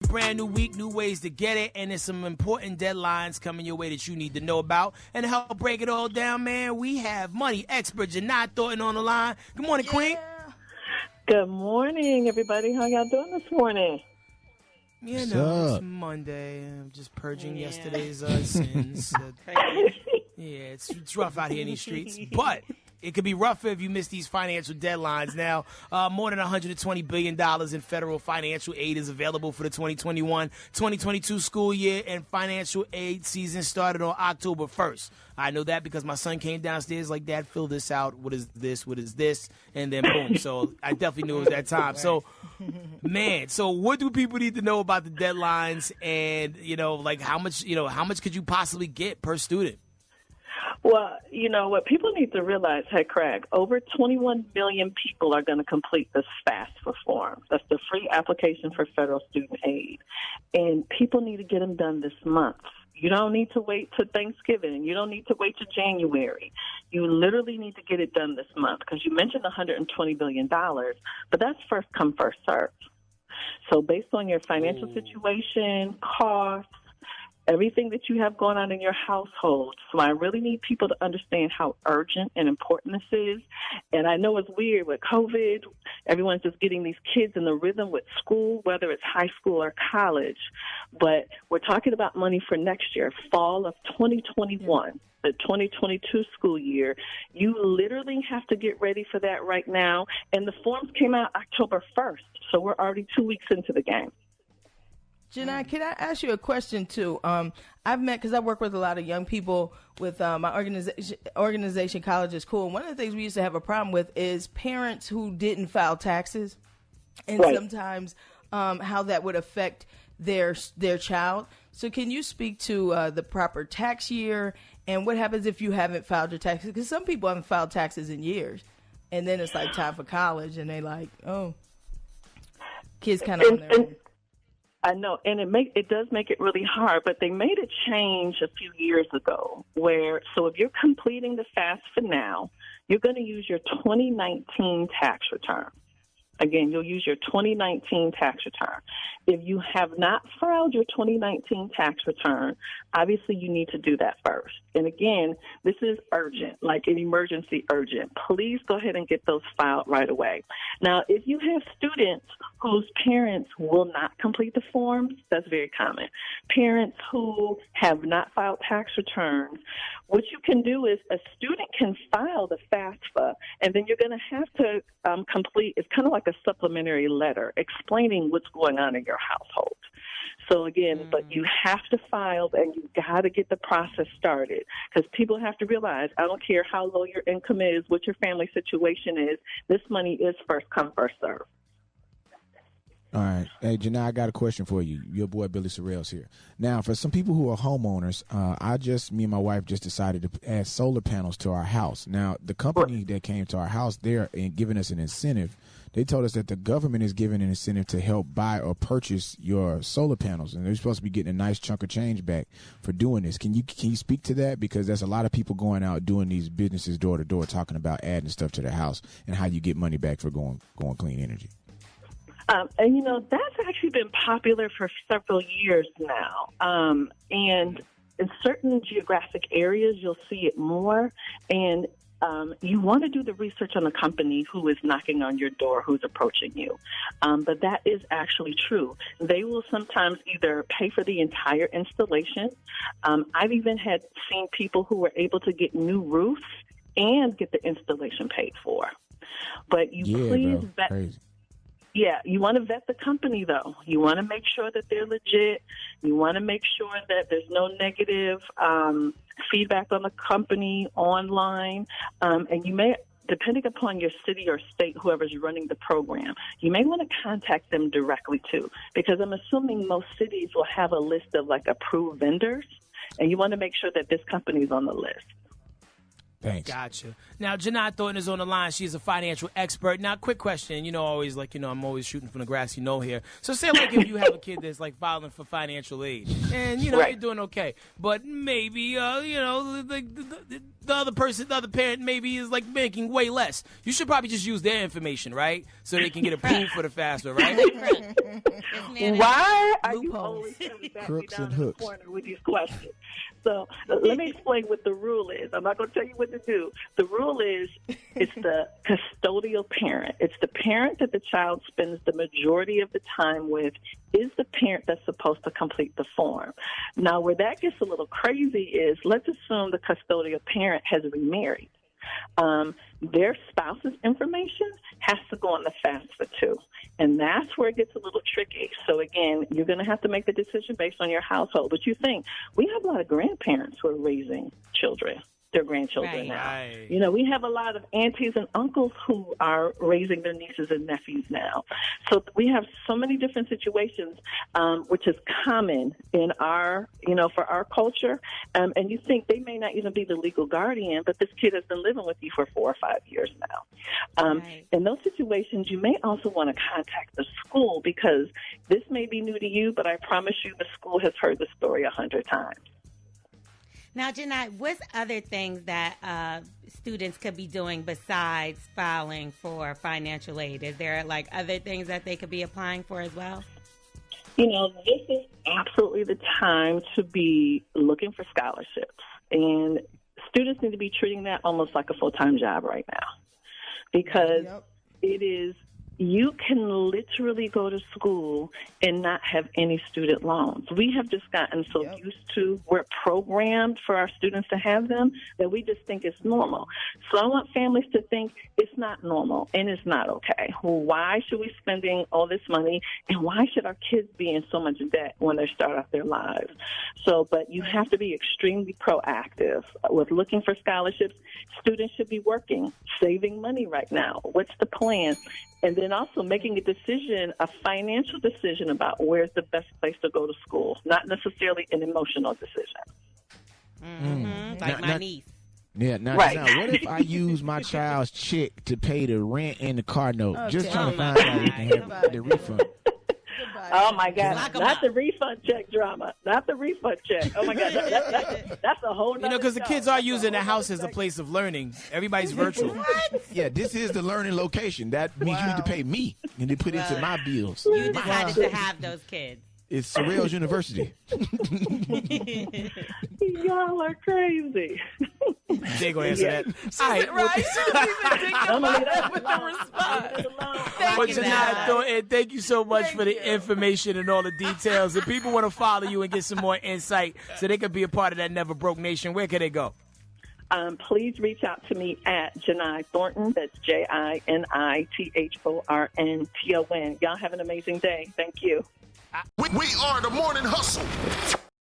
Brand new week, new ways to get it, and there's some important deadlines coming your way that you need to know about. And to help break it all down, man, we have money expert Jini Thornton on the line. Good morning, Queen. Good morning, everybody. How y'all doing this morning? You know, it's Monday. I'm just purging yesterday's sins. It's rough out here in these streets, but it could be rougher if you miss these financial deadlines. Now, more than $120 billion in federal financial aid is available for the 2021-2022 school year, and financial aid season started on October 1st. I know that because my son came downstairs like, Dad, fill this out. What is this? What is this? And then boom. So I definitely knew it was that time. So, man, so what do people need to know about the deadlines and, like how much could you possibly get per student? Well, what people need to realize, hey, Craig, over 21 million people are going to complete this FAFSA form. That's the free application for federal student aid. And people need to get them done this month. You don't need to wait till Thanksgiving. You don't need to wait till January. You literally need to get it done this month because you mentioned $120 billion, but that's first come, first served. So based on your financial situation, costs, everything that you have going on in your household. So I really need people to understand how urgent and important this is. And I know it's weird with COVID. Everyone's just getting these kids in the rhythm with school, whether it's high school or college. But we're talking about money for next year, fall of 2021. The 2022 school year. You literally have to get ready for that right now. And the forms came out October 1st. So we're already 2 weeks into the game. Jini, can I ask you a question, too? I've met, because I work with a lot of young people with my organization, College is Cool. And one of the things we used to have a problem with is parents who didn't file taxes, and sometimes how that would affect their child. So can you speak to the proper tax year and what happens if you haven't filed your taxes? Because some people haven't filed taxes in years, and then it's like time for college, and they like, oh, kids kind of on their own. I know, and it does make it really hard, but they made a change a few years ago so if you're completing the FAFSA now, you're going to use your 2019 tax return. Again, you'll use your 2019 tax return. If you have not filed your 2019 tax return, obviously you need to do that first. And again, this is urgent, like an emergency urgent. Please go ahead and get those filed right away. Now, if you have students whose parents will not complete the forms, that's very common. Parents who have not filed tax returns, what you can do is a student can file the FAFSA, and then you're going to have to complete, it's kind of like a supplementary letter explaining what's going on in your household. So again, but you have to file and you've got to get the process started because people have to realize, I don't care how low your income is, what your family situation is, this money is first come, first serve. All right. Hey, Jini, I got a question for you. Your boy Billy Sorrell's here. Now, for some people who are homeowners, me and my wife just decided to add solar panels to our house. Now, the company that came to our house, they're giving us an incentive. They told us that the government is giving an incentive to help buy or purchase your solar panels, and they're supposed to be getting a nice chunk of change back for doing this. Can you speak to that? Because there's a lot of people going out doing these businesses door to door, talking about adding stuff to their house and how you get money back for going clean energy. And, that's actually been popular for several years now. And in certain geographic areas, you'll see it more. And you want to do the research on the company who is knocking on your door, who's approaching you. But that is actually true. They will sometimes either pay for the entire installation. I've even seen people who were able to get new roofs and get the installation paid for. But please vet. Crazy. Yeah, you want to vet the company, though. You want to make sure that they're legit. You want to make sure that there's no negative feedback on the company online. And you may, depending upon your city or state, whoever's running the program, you may want to contact them directly, too, because I'm assuming most cities will have a list of, approved vendors, and you want to make sure that this company is on the list. Thanks. Gotcha. Now, Jini Thornton is on the line. She's a financial expert. Now, quick question. You know, always I'm always shooting from the grassy knoll here. So say like if you have a kid that's like filing for financial aid and, you know, Right. you're doing okay, but maybe, you know, the other person, the other parent maybe is like making way less. You should probably just use their information, right? So they can get approved for the FAFSA, right? Why are you Loopholes. always trying to back me Crooks down and in the hooks. corner with these questions? So let me explain what the rule is. I'm not going to tell you what to do. The rule is it's the custodial parent. It's the parent that the child spends the majority of the time with is the parent that's supposed to complete the form. Now, where that gets a little crazy is let's assume the custodial parent has remarried. Their spouse's information has to go on the FAFSA too. And that's where it gets a little tricky. So again, you're going to have to make the decision based on your household. But you think, we have a lot of grandparents who are raising children, their grandchildren now. Right. You know, we have a lot of aunties and uncles who are raising their nieces and nephews now. So we have so many different situations, which is common in our, you know, for our culture. And you think they may not even be the legal guardian, but this kid has been living with you for 4 or 5 years now. Right. In those situations, you may also want to contact the school because this may be new to you, but I promise you the school has heard the story 100 times. Now, Jini, what's other things that students could be doing besides filing for financial aid? Is there like other things that they could be applying for as well? You know, this is absolutely the time to be looking for scholarships. And students need to be treating that almost like a full-time job right now. Because it is, you can literally go to school and not have any student loans. We have just gotten so used to, we're programmed for our students to have them that we just think it's normal. So I want families to think it's not normal and it's not okay. Well, why should we be spending all this money and why should our kids be in so much debt when they start off their lives? So, but you have to be extremely proactive with looking for scholarships. Students should be working, saving money right now. What's the plan? And then also making a decision, a financial decision about where's the best place to go to school, not necessarily an emotional decision. Mm-hmm. Like my niece. Yeah, now, Right. now, what if I use my child's check to pay the rent and the car note? Okay. Just trying to Oh, find my out if we can have the refund. Oh, my God. Lock 'em Not up. the refund check drama. Not the refund check. Oh, my God. That's a whole nother You know, because the show. kids are That's a using the whole house nother as a place of learning. Everybody's virtual. Yeah, this is the learning location. That means you need to pay me and they put it into my bills. You decided to have those kids. It's Sorrells University. Y'all are crazy. They ain't gonna answer Yeah. that. All right, Right? I'm gonna leave that with the response. Well, Lock it Jini down. Thornton, thank you so much Thank for the you. information and all the details. If people want to follow you and get some more insight so they could be a part of that Never Broke Nation, where can they go? Please reach out to me at Jini Thornton. That's JINITHORNTON. Y'all have an amazing day. Thank you. We are the Morning Hustle.